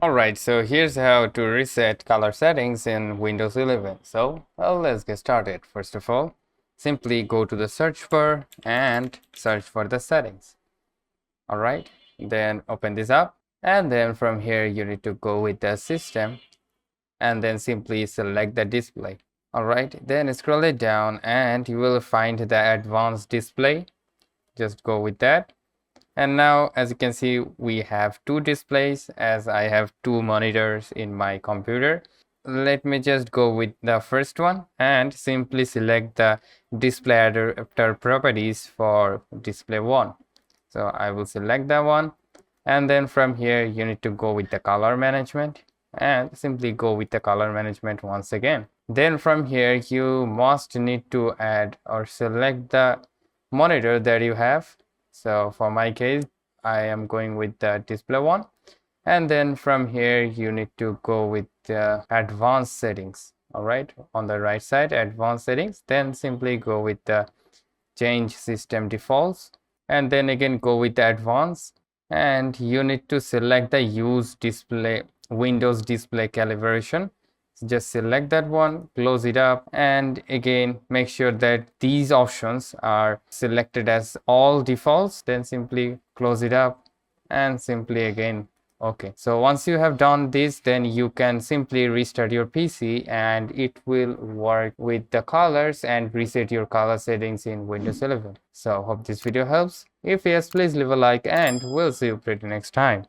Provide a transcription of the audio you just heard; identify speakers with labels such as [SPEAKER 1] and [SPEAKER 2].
[SPEAKER 1] Alright, so here's how to reset color settings in Windows 11. So, well, let's get started. First of all, simply go to the search bar and search for the settings. Alright, then open this up, and then from here you need to go with the system and then simply select the display. Alright, then scroll it down and you will find the advanced display. Just go with that. And now, as you can see, we have two displays as I have two monitors in my computer. Let me just go with the first one and simply select the display adapter properties for display 1. So I will select that one, and then from here you need to go with the color management and simply go with the color management once again. Then from here you must need to add or select the monitor that you have. So for my case, I am going with the display one, and then from here you need to go with the advanced settings. All right, on the right side, advanced settings, then simply go with the change system defaults, and then again go with the advanced, and you need to select the use display Windows display calibration. Just select that one, close it up, and again make sure that these options are selected as all defaults. Then simply close it up and simply again okay. So once you have done this, then you can simply restart your PC and it will work with the colors and reset your color settings in Windows 11. So hope this video helps. If yes, please leave a like and we'll see you pretty next time.